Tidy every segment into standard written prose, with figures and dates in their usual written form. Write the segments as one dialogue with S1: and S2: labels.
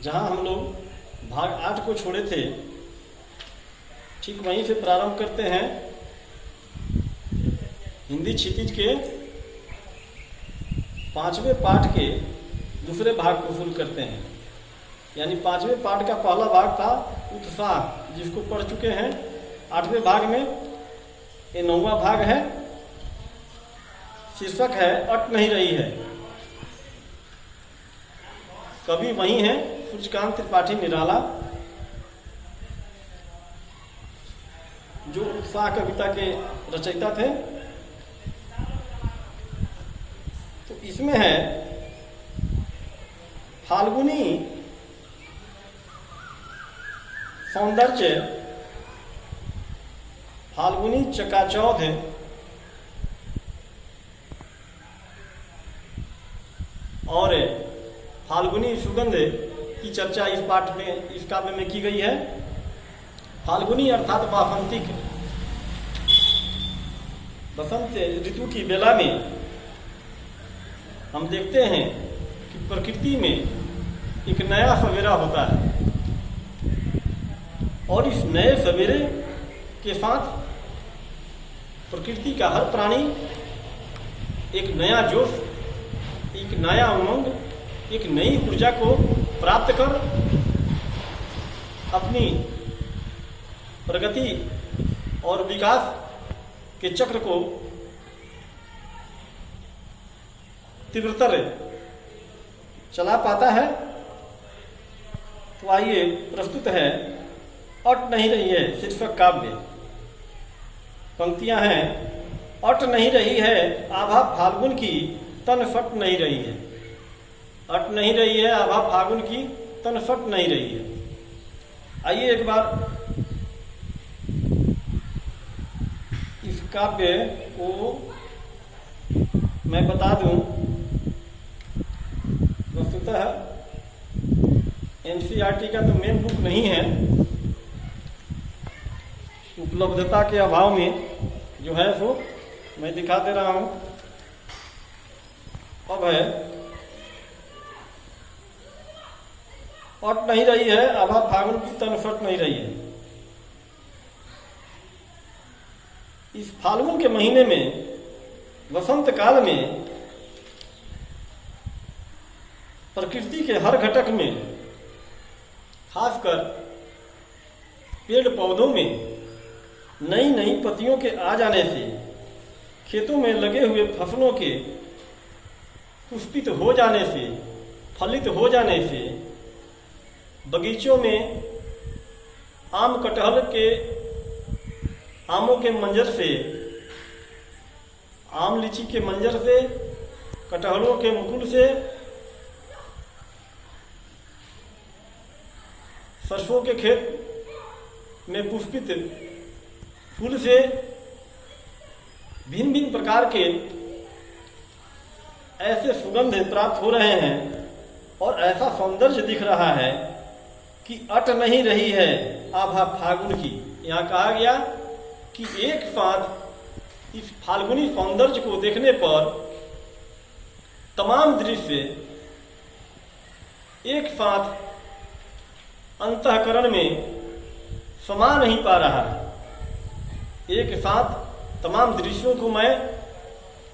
S1: जहाँ हम लोग भाग 8 को छोड़े थे, ठीक वहीं से प्रारंभ करते हैं। हिंदी क्षितिज के 5वें पाठ के दूसरे भाग को शुरू करते हैं। यानी 5वें पाठ का पहला भाग था उत्साह, जिसको पढ़ चुके हैं। 8वें भाग में ये 9वां भाग है। शीर्षक है अट नहीं रही है। कवि वही है सूर्यकांत त्रिपाठी निराला, जो उत्साह कविता के रचयिता थे। तो इसमें है फाल्गुनी सौंदर्य, फाल्गुनी चकाचौंध और फाल्गुनी सुगंध की चर्चा इस पाठ में, इस काव्य में की गई है। फाल्गुनी अर्थात वासंतिक, बसंत ऋतु की बेला में हम देखते हैं कि प्रकृति में एक नया सवेरा होता है और इस नए सवेरे के साथ प्रकृति का हर प्राणी एक नया जोश, एक नया उमंग, एक नई ऊर्जा को प्राप्त कर अपनी प्रगति और विकास के चक्र को तीव्रतर चला पाता है। तो आइए प्रस्तुत है अट नहीं रही है शीर्षक काव्य। पंक्तियां हैं, अट नहीं रही है आभा फाल्गुन की, तन फट नहीं रही है। अट नहीं रही है आभा फाल्गुन की, तन फट नहीं रही है। आइए एक बार इस काव्य को मैं बता दूं। वस्तुतः एनसीईआरटी का तो मेन बुक नहीं है, उपलब्धता के अभाव में जो है सो मैं दिखा दे रहा हूं। अब है अट नहीं रही है आभा फाल्गुन की, तन फट नहीं रही है। इस फाल्गुन के महीने में, वसंत काल में, प्रकृति के हर घटक में, खासकर पेड़ पौधों में नई नई पत्तियों के आ जाने से, खेतों में लगे हुए फसलों के पुष्पित हो जाने से, फलित हो जाने से, बगीचों में आम कटहल के, आमों के मंजर से, आम लीची के मंजर से, कटहलों के मुकुल से, सरसों के खेत में पुष्पित फूल से भिन्न भिन्न प्रकार के ऐसे सुगंध प्राप्त हो रहे हैं और ऐसा सौंदर्य दिख रहा है कि अट नहीं रही है आभा फाल्गुन की। यहाँ कहा गया कि एक साथ इस फाल्गुनी सौंदर्य को देखने पर तमाम दृश्य एक साथ अंतःकरण में समा नहीं पा रहा है। एक साथ तमाम दृश्यों को मैं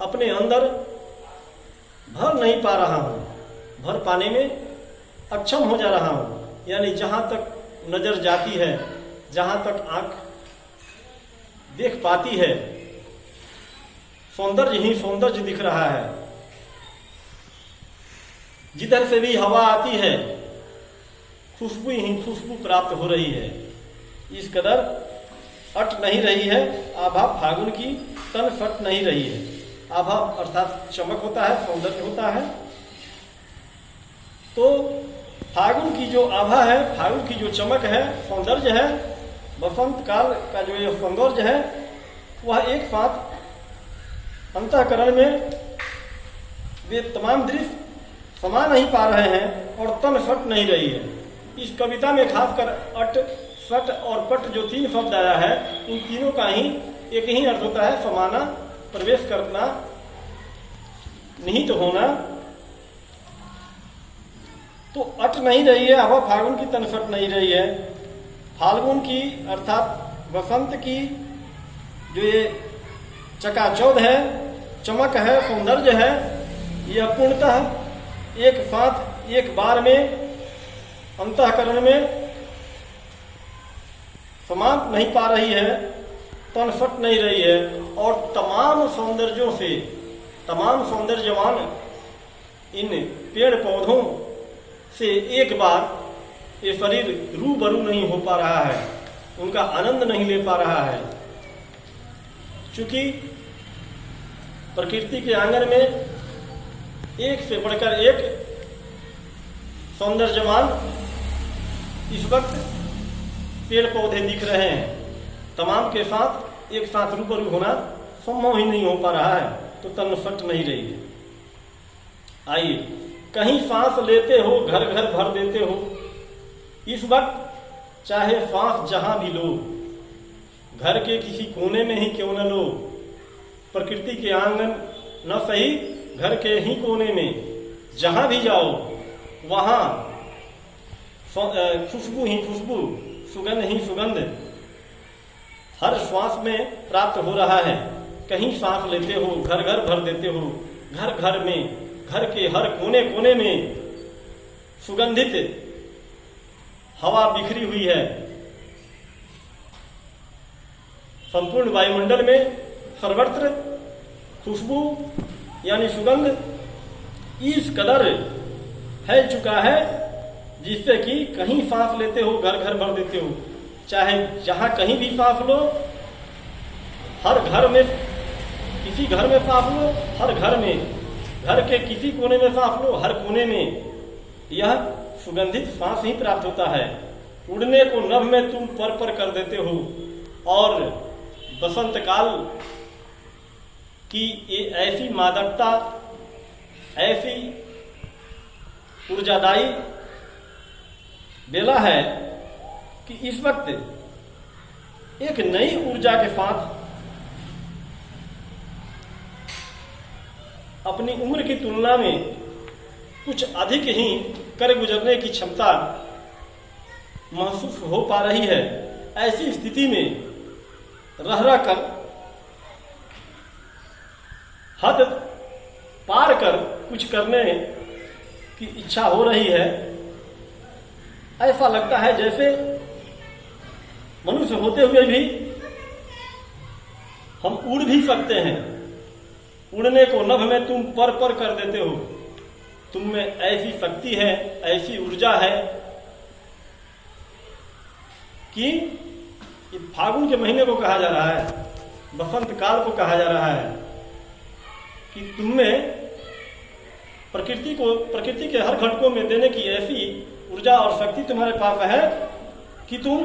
S1: अपने अंदर भर नहीं पा रहा हूँ, भर पाने में अक्षम हो जा रहा हूँ। यानी जहाँ तक नजर जाती है, जहाँ तक आंख देख पाती है, सौंदर्य ही सौंदर्य दिख रहा है। जिधर से भी हवा आती है, खुशबू ही खुशबू प्राप्त हो रही है। इस कदर अट नहीं रही है आभा फाल्गुन की, तन फट नहीं रही है। आभा अर्थात चमक होता है, सौंदर्य होता है। तो फाल्गुन की जो आभा है, फाल्गुन की जो चमक है, सौंदर्य है, बसंत काल का जो ये सौंदर्य है, वह एक साथ अंतःकरण में वे तमाम दृश्य समा नहीं पा रहे हैं और तन फट नहीं रही है। इस कविता में खासकर अट, सट और पट जो 3 शब्द आया है, इन तीनों का ही एक ही अर्थ होता है, समाना, प्रवेश करना, निहित होना। तो अट नहीं रही है हवा, फागुन की तनफट नहीं रही है। फाल्गुन की अर्थात वसंत की जो ये चकाचौंध है, चमक है, सौंदर्य है, यह पूर्णतः एक साथ एक बार में अंतःकरण में समाप्त नहीं पा रही है, तनफट नहीं रही है। और तमाम सौंदर्यों से, तमाम सौंदर्यवान इन पेड़ पौधों से एक बार ये शरीर रूबरू नहीं हो पा रहा है, उनका आनंद नहीं ले पा रहा है। क्योंकि प्रकृति के आंगन में एक से बढ़कर एक सौंदर्यवान इस वक्त पेड़ पौधे दिख रहे हैं। तमाम के साथ एक साथ रूबरू होना संभव ही नहीं हो पा रहा है, तो तनफट नहीं रही है। आइए, कहीं सांस लेते हो घर घर भर देते हो। इस वक्त चाहे सांस जहां भी लो, घर के किसी कोने में ही क्यों न लो, प्रकृति के आंगन न सही, घर के ही कोने में जहां भी जाओ वहां खुशबू ही खुशबू, सुगंध ही सुगंध हर श्वास में प्राप्त हो रहा है। कहीं सांस लेते हो, घर घर भर देते हो, घर घर में, घर के हर कोने कोने में सुगंधित हवा बिखरी हुई है। संपूर्ण वायुमंडल में सर्वत्र खुशबू यानी सुगंध इस कदर फैल चुका है, जिससे कि कहीं सांस लेते हो घर घर भर देते हो। चाहे जहां कहीं भी सांस लो, हर घर में, किसी घर में सांस लो, हर घर में, घर के किसी कोने में सांस लो, हर कोने में यह सुगंधित सांस ही प्राप्त होता है। उड़ने को नभ में तुम पर पर कर देते हो। और बसंत काल की ये ऐसी मादकता, ऐसी ऊर्जादायी बेला है कि इस वक्त एक नई ऊर्जा के साथ अपनी उम्र की तुलना में कुछ अधिक ही कर गुजरने की क्षमता महसूस हो पा रही है। ऐसी स्थिति में रह रह कर हद पार कर कुछ करने की इच्छा हो रही है। ऐसा लगता है जैसे मनुष्य होते हुए भी हम उड़ भी सकते हैं। उड़ने को नभ में तुम पर पर कर देते हो। तुम में ऐसी शक्ति है, ऐसी ऊर्जा है कि फागुन के महीने को कहा जा रहा है, बसंत काल को कहा जा रहा है कि तुम में प्रकृति के हर घटकों में देने की ऐसी ऊर्जा और शक्ति तुम्हारे पास है कि तुम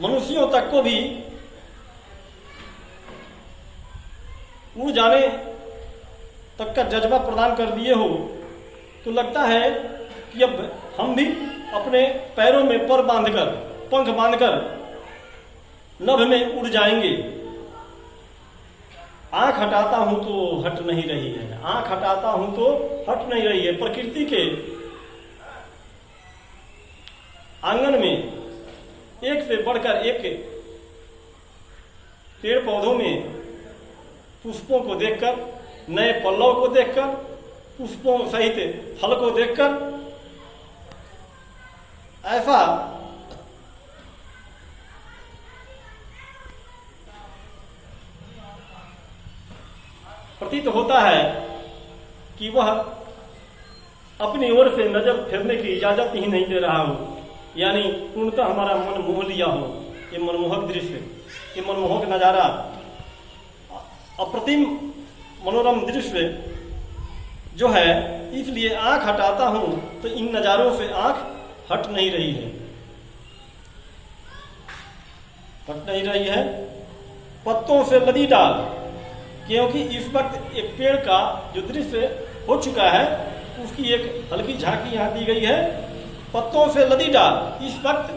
S1: मनुष्यों तक को भी उड़ जाने तक का जज्बा प्रदान कर दिए हो। तो लगता है कि अब हम भी अपने पैरों में पर बांधकर, पंख बांधकर नभ में उड़ जाएंगे। आंख हटाता हूं तो हट नहीं रही है, आंख हटाता हूं तो हट नहीं रही है। प्रकृति के आंगन में एक से बढ़कर एक पेड़ पौधों में पुष्पों को देखकर, नए पल्लव को देखकर, पुष्पों सहित फल को देखकर ऐसा प्रतीत होता है कि वह अपनी ओर से नजर फेरने की इजाजत ही नहीं दे रहा हो। यानी पूर्णतः हमारा मन मोह लिया हो। ये मनमोहक दृश्य, ये मनमोहक नजारा, अप्रतिम मनोरम दृश्य जो है, इसलिए आंख हटाता हूं तो इन नजारों से आंख हट नहीं रही है, हट नहीं रही है। पत्तों से लदी डाल, क्योंकि इस वक्त एक पेड़ का जो दृश्य हो चुका है उसकी एक हल्की झांकी यहां दी गई है। पत्तों से लदी डाल, इस वक्त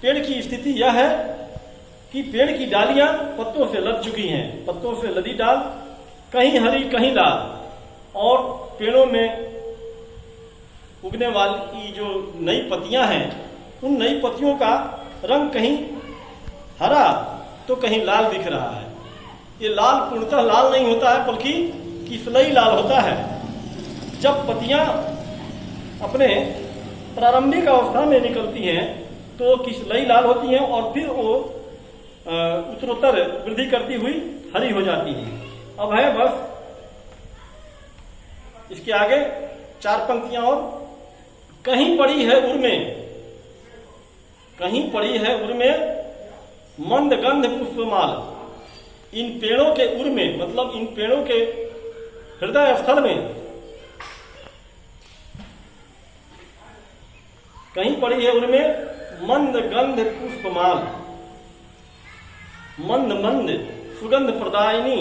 S1: पेड़ की स्थिति यह है कि पेड़ की डालियां पत्तों से लद चुकी हैं। पत्तों से लदी डाल, कहीं हरी कहीं लाल, और पेड़ों में उगने वाली जो नई पत्तियां हैं, उन नई पत्तियों का रंग कहीं हरा तो कहीं लाल दिख रहा है। ये लाल पूर्णतः लाल नहीं होता है, बल्कि किसलई लाल होता है। जब पत्तियां अपने प्रारंभिक अवस्था में निकलती हैं तो किसलई लाल होती हैं और फिर वो उत्तरोत्तर वृद्धि करती हुई हरी हो जाती है। अब है बस इसके आगे 4 पंक्तियां और। कहीं पड़ी है उर में, कहीं पड़ी है उर में मंद गंध पुष्पमाल। इन पेड़ों के उर में, मतलब इन पेड़ों के हृदय स्थल में कहीं पड़ी है उनमें मंद गंध पुष्पमाल, मंद मंद सुगंध प्रदायिनी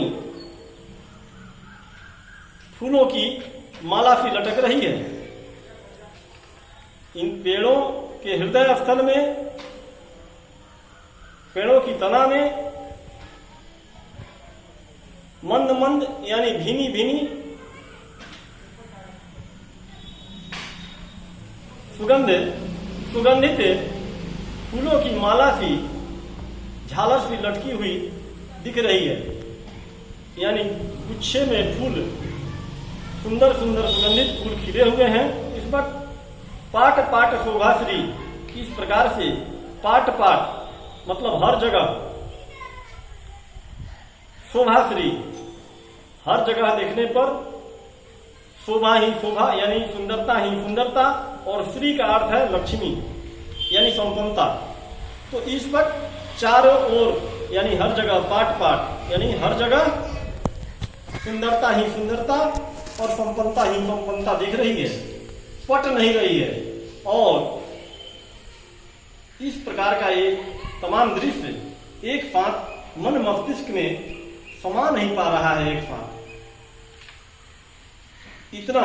S1: फूलों की माला सी लटक रही है। इन पेड़ों के हृदय स्थल में, पेड़ों की तना में मंद मंद यानी भीनी भीनी सुगंधित फूलों की माला सी, झालर सी लटकी हुई दिख रही है। यानी गुच्छे में फूल, सुंदर सुंदर सुगंधित फूल खिले हुए हैं। इस वक्त पाट पाट शोभाश्री, इस प्रकार से पाट पाट मतलब हर जगह, शोभाश्री हर जगह देखने पर, शोभा ही शोभा यानी सुंदरता ही सुंदरता, और श्री का अर्थ है लक्ष्मी यानी संपन्नता। तो इस वक्त चारों ओर यानी हर जगह पाट पाट यानी हर जगह सुंदरता ही सुंदरता और संपन्नता ही संपन्नता दिख रही है, पट नहीं रही है। और इस प्रकार का एक तमाम दृश्य एक साथ मन मस्तिष्क में समा नहीं पा रहा है। एक साथ इतना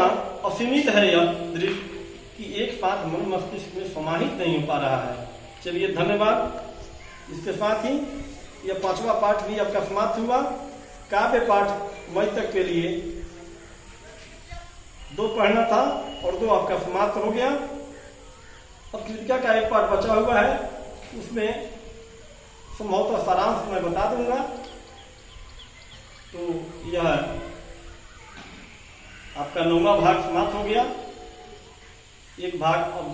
S1: असीमित है यह दृश्य कि एक साथ मन मस्तिष्क में समाहित नहीं हो पा रहा है। चलिए धन्यवाद। इसके साथ ही यह 5वां पाठ भी आपका समाप्त हुआ। काव्य पाठ मई तक के लिए 2 पढ़ना था और 2 आपका समाप्त हो गया। अब कृतिका का एक पाठ बचा हुआ है, उसमें संभवतः सारांश मैं बता दूंगा। तो यह आपका 9वां भाग समाप्त हो गया। एक भाग अब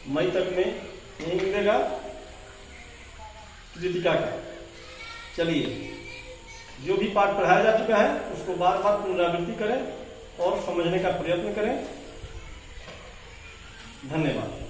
S1: मई तक में नहीं मिलेगा कृतिका का। चलिए, जो भी पाठ पढ़ाया जा चुका है उसको बार बार पुनरावृत्ति करें और समझने का प्रयत्न करें। धन्यवाद।